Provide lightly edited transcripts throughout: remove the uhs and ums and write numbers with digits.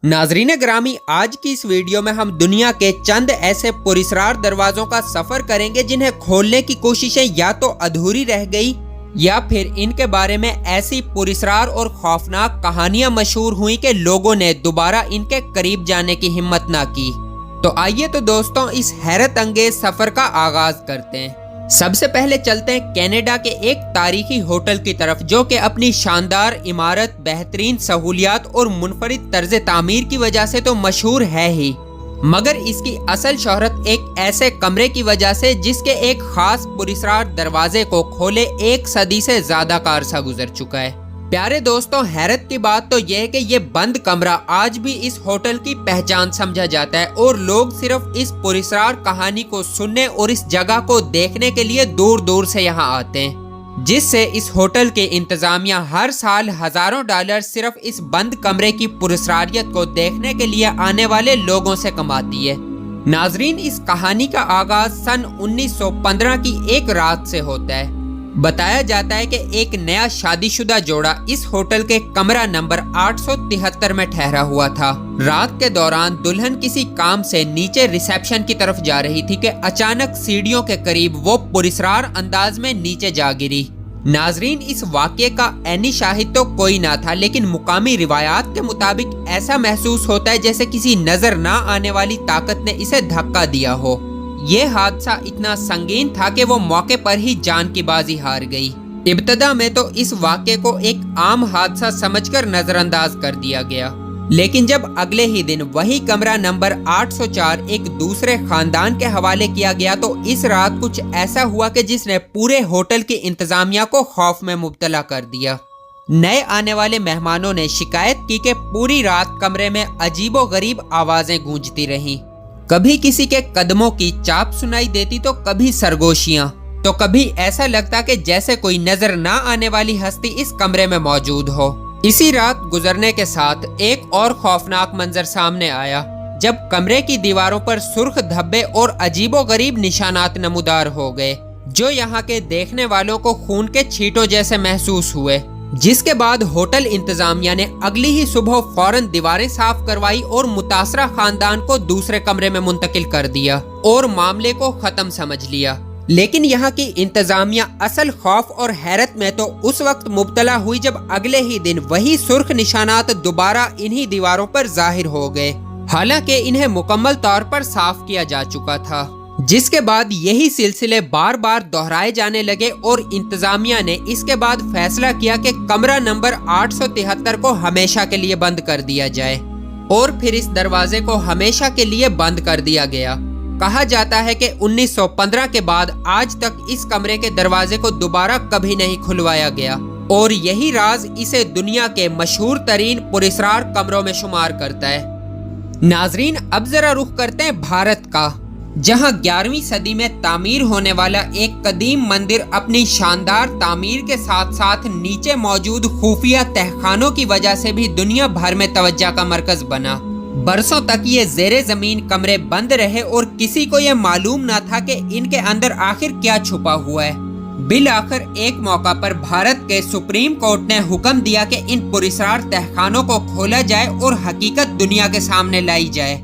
नाजरीन ग्रामी, आज की इस वीडियो में हम दुनिया के चंद ऐसे पुरस्रार दरवाजों का सफर करेंगे जिन्हें खोलने की कोशिशें या तो अधूरी रह गई या फिर इनके बारे में ऐसी पुरस्रार और खौफनाक कहानियां मशहूर हुई कि लोगों ने दोबारा इनके करीब जाने की हिम्मत ना की। तो आइए तो दोस्तों इस हैरत अंगेज सफर का आगाज करते हैं। सबसे पहले चलते हैं कनाडा के एक तारीखी होटल की तरफ, जो कि अपनी शानदार इमारत, बेहतरीन सहूलियात और मुनफरिद तर्ज तामीर की वजह से तो मशहूर है ही, मगर इसकी असल शोहरत एक ऐसे कमरे की वजह से जिसके एक खास पुरस्रार दरवाजे को खोले 1 सदी से ज्यादा का अरसा गुजर चुका है। प्यारे दोस्तों, हैरत की बात तो यह है कि ये बंद कमरा आज भी इस होटल की पहचान समझा जाता है और लोग सिर्फ इस पुरस्रार कहानी को सुनने और इस जगह को देखने के लिए दूर दूर से यहाँ आते हैं, जिससे इस होटल के इंतजामिया हर साल हजारों डॉलर सिर्फ इस बंद कमरे की पुरस्रारियत को देखने के लिए आने वाले लोगों से कमाती है। नाजरीन, इस कहानी का आगाज सन 1915 की एक रात से होता है। बताया जाता है कि एक नया शादीशुदा जोड़ा इस होटल के कमरा नंबर 873 में ठहरा हुआ था। रात के दौरान दुल्हन किसी काम से नीचे रिसेप्शन की तरफ जा रही थी कि अचानक सीढ़ियों के करीब वो पुरस्रार अंदाज में नीचे जा गिरी। नाजरीन, इस वाक़ये का ऐनी शाहिद तो कोई ना था, लेकिन मुकामी रिवायात के मुताबिक ऐसा महसूस होता है जैसे किसी नजर ना आने वाली ताकत ने इसे धक्का दिया हो। ये हादसा इतना संगीन था कि वो मौके पर ही जान की बाजी हार गई। इब्तदा में तो इस वाक़ये को एक आम हादसा समझकर नजरअंदाज कर दिया गया, लेकिन जब अगले ही दिन वही कमरा नंबर 804 एक दूसरे खानदान के हवाले किया गया तो इस रात कुछ ऐसा हुआ कि जिसने पूरे होटल की इंतजामिया को खौफ में मुब्तला कर दिया। नए आने वाले मेहमानों ने शिकायत की कि पूरी रात कमरे में अजीबोगरीब आवाजें गूंजती रहीं। कभी किसी के कदमों की चाप सुनाई देती तो कभी सरगोशियां, तो कभी ऐसा लगता कि जैसे कोई नजर ना आने वाली हस्ती इस कमरे में मौजूद हो। इसी रात गुजरने के साथ एक और खौफनाक मंजर सामने आया, जब कमरे की दीवारों पर सुर्ख धब्बे और अजीबोगरीब निशानात नमूदार हो गए, जो यहाँ के देखने वालों को खून के छींटों जैसे महसूस हुए। जिसके बाद होटल इंतजामिया ने अगली ही सुबह फौरन दीवारें साफ करवाई और मुतासरा खानदान को दूसरे कमरे में मुंतकिल कर दिया और मामले को खत्म समझ लिया। लेकिन यहाँ की इंतजामिया असल खौफ और हैरत में तो उस वक्त मुब्तला हुई जब अगले ही दिन वही सुर्ख निशानात दोबारा इन्हीं दीवारों पर जाहिर हो गए, हालांकि इन्हें मुकम्मल तौर पर साफ किया जा चुका था। जिसके बाद यही सिलसिले बार बार दोहराए जाने लगे और इंतजामिया ने इसके बाद फैसला किया कि कमरा नंबर 873 को हमेशा के लिए बंद कर दिया जाए, और फिर इस दरवाजे को हमेशा के लिए बंद कर दिया गया। कहा जाता है कि 1915 के बाद आज तक इस कमरे के दरवाजे को दोबारा कभी नहीं खुलवाया गया, और यही राज इसे दुनिया के मशहूर तरीन पुरस्रार कमरों में शुमार करता है। नाजरीन, अब जरा रुख करते हैं भारत का, जहां 11वीं सदी में तामीर होने वाला एक कदीम मंदिर अपनी शानदार तामीर के साथ साथ नीचे मौजूद खुफिया तहखानों की वजह से भी दुनिया भर में तवज्जो का मरकज बना। बरसों तक ये ज़ेरे ज़मीन कमरे बंद रहे और किसी को ये मालूम ना था कि इनके अंदर आखिर क्या छुपा हुआ है। बिल आखिर एक मौका पर भारत के सुप्रीम कोर्ट ने हुक्म दिया कि इन पुरस्रार तहखानों को खोला जाए और हकीकत दुनिया के सामने लाई जाए।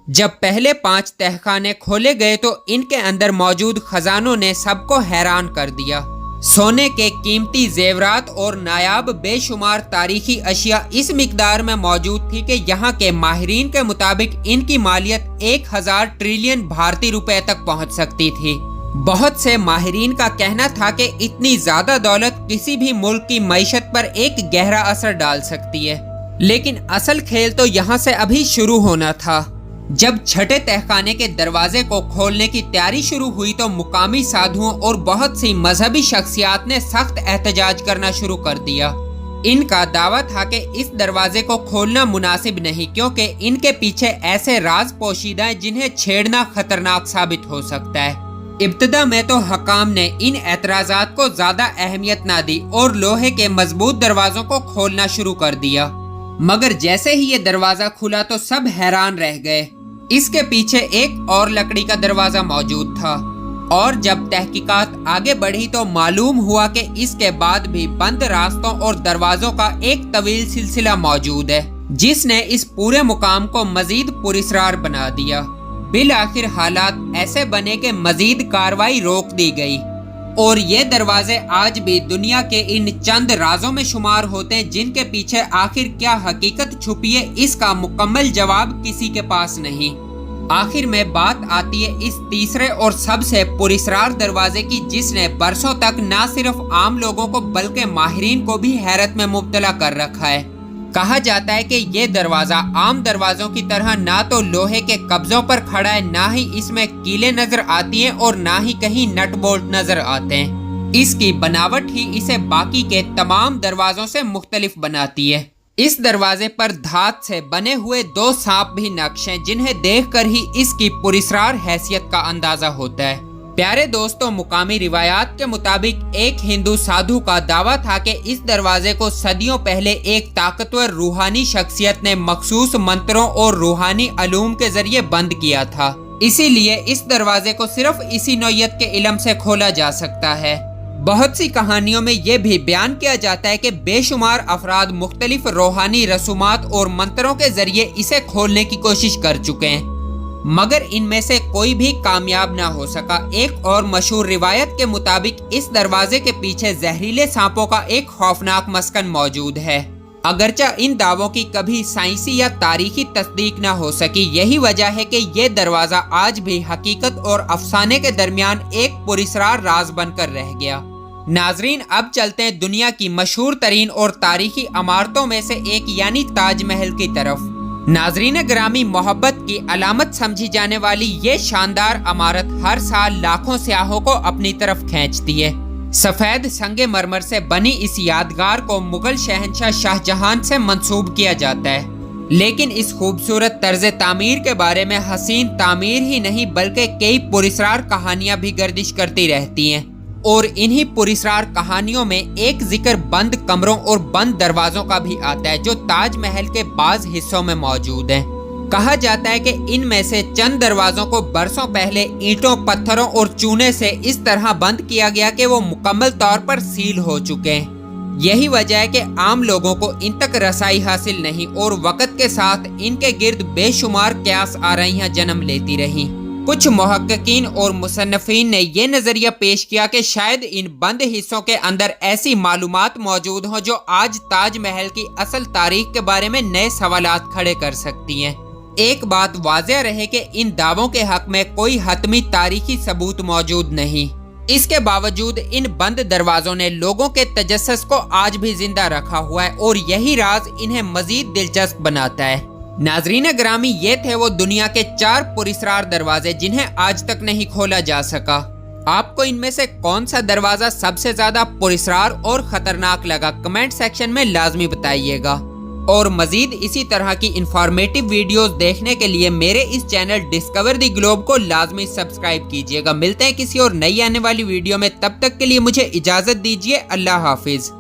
जब पहले 5 तहखाने खोले गए तो इनके अंदर मौजूद खजानों ने सबको हैरान कर दिया। सोने के कीमती जेवरात और नायाब बेशुमार तारीखी अशिया इस मिकदार में मौजूद थी कि यहाँ के माहिरीन के मुताबिक इनकी मालियत 1000 ट्रिलियन भारतीय रुपए तक पहुँच सकती थी। बहुत से माहिरीन का कहना था कि इतनी ज्यादा दौलत किसी भी मुल्क की मईशत पर एक गहरा असर डाल सकती है, लेकिन असल खेल तो यहाँ से अभी शुरू होना था। जब छठे तहखाने के दरवाजे को खोलने की तैयारी शुरू हुई तो मुकामी साधुओं और बहुत सी मजहबी शख्सियात ने सख्त एहतजाज करना शुरू कर दिया। इनका दावा था कि इस दरवाजे को खोलना मुनासिब नहीं, क्योंकि इनके पीछे ऐसे राज पोशीदा हैं जिन्हें छेड़ना खतरनाक साबित हो सकता है। इब्तदा में तो हकाम ने इन एतराजात को ज्यादा अहमियत ना दी और लोहे के मजबूत दरवाजों को खोलना शुरू कर दिया, मगर जैसे ही ये दरवाजा खुला तो सब हैरान रह गए। इसके पीछे एक और लकड़ी का दरवाजा मौजूद था, और जब तहकीकात आगे बढ़ी तो मालूम हुआ कि इसके बाद भी बंद रास्तों और दरवाजों का एक तवील सिलसिला मौजूद है। जिस ने इस पूरे मुकाम को मजीद पुरस्रार बना दिया। बिल आखिर हालात ऐसे बने कि मजीद कार्रवाई रोक दी गई और ये दरवाजे आज भी दुनिया के इन चंद राजों में शुमार होते हैं जिनके पीछे आखिर क्या हकीकत छुपी है, इसका मुकम्मल जवाब किसी के पास नहीं। आखिर में बात आती है इस तीसरे और सबसे पुरस्रार दरवाजे की, जिसने बरसों तक न सिर्फ आम लोगों को बल्कि माहिरीन को भी हैरत में मुब्तला कर रखा है। कहा जाता है कि ये दरवाजा आम दरवाजों की तरह ना तो लोहे के कब्जों पर खड़ा है, ना ही इसमें कीलें नजर आती हैं और ना ही कहीं नट बोल्ट नजर आते हैं। इसकी बनावट ही इसे बाकी के तमाम दरवाजों से मुख्तलिफ बनाती है। इस दरवाजे पर धात से बने हुए 2 सांप भी नक्श हैं, जिन्हें देखकर ही इसकी पुरस्रार हैसियत का अंदाजा होता है। प्यारे दोस्तों, मुकामी रिवायात के मुताबिक एक हिंदू साधु का दावा था कि इस दरवाजे को सदियों पहले एक ताकतवर रूहानी शख्सियत ने मखसूस मंत्रों और रूहानी अलूम के जरिए बंद किया था। इसीलिए इस दरवाजे को सिर्फ इसी नौयत के इल्म से खोला जा सकता है। बहुत सी कहानियों में यह भी बयान किया जाता है कि बेशुमार अफराद मुख्तलिफ रूहानी रसूमात और मंत्रों के जरिए इसे खोलने की कोशिश कर चुके हैं, मगर इनमें से कोई भी कामयाब ना हो सका। एक और मशहूर रिवायत के मुताबिक इस दरवाजे के पीछे जहरीले सांपों का एक खौफनाक मस्कन मौजूद है। अगरचा इन दावों की कभी साइंसी या तारीखी तस्दीक ना हो सकी, यही वजह है कि ये दरवाजा आज भी हकीकत और अफसाने के दरमियान एक पुरस्रार राज बनकर रह गया। नाजरीन, अब चलते हैं दुनिया की मशहूर तरीन और तारीखी इमारतों में से एक यानी ताजमहल की तरफ। नाजरीन ग्रामी, मोहब्बत की अलामत समझी जाने वाली ये शानदार इमारत हर साल लाखों सयाहों को अपनी तरफ खींचती है। सफेद संगे मरमर से बनी इस यादगार को मुगल शहंशाह शाहजहां से मंसूब किया जाता है, लेकिन इस खूबसूरत तर्ज तामीर के बारे में हसीन तामीर ही नहीं बल्कि कई पुरस्रार कहानियां भी गर्दिश करती रहती हैं। और इन्हीं पुरस्रार कहानियों में एक जिक्र बंद कमरों और बंद दरवाजों का भी आता है, जो ताजमहल के बाज हिस्सों में मौजूद हैं। कहा जाता है कि इनमें से चंद दरवाजों को बरसों पहले ईंटों, पत्थरों और चूने से इस तरह बंद किया गया कि वो मुकम्मल तौर पर सील हो चुके हैं। यही वजह है कि आम लोगों को इन तक रसाई हासिल नहीं और वक्त के साथ इनके गिर्द बेशुमार क्यास आराइयां जन्म लेती रहीं। कुछ मुहक्किकीन और मुसन्निफीन ने यह नजरिया पेश किया कि शायद इन बंद हिस्सों के अंदर ऐसी मालूमात मौजूद हों जो आज ताजमहल की असल तारीख के बारे में नए सवालात खड़े कर सकती हैं। एक बात वाज़ेह रहे कि इन दावों के हक में कोई हतमी तारीखी सबूत मौजूद नहीं। इसके बावजूद इन बंद दरवाजों ने लोगों के तजस्सुस को आज भी जिंदा रखा हुआ है और यही राज इन्हें मजीद दिलचस्प बनाता है। नाजरीन ग्रामी, ये थे वो दुनिया के 4 पुरस्रार दरवाजे जिन्हें आज तक नहीं खोला जा सका। आपको इनमें से कौन सा दरवाजा सबसे ज्यादा पुरस्रार और खतरनाक लगा, कमेंट सेक्शन में लाजमी बताइएगा। और मजीद इसी तरह की इंफॉर्मेटिव वीडियोस देखने के लिए मेरे इस चैनल डिस्कवर द ग्लोब को लाजमी सब्सक्राइब कीजिएगा। मिलते हैं किसी और नई आने वाली वीडियो में, तब तक के लिए मुझे इजाजत दीजिए। अल्लाह हाफिज।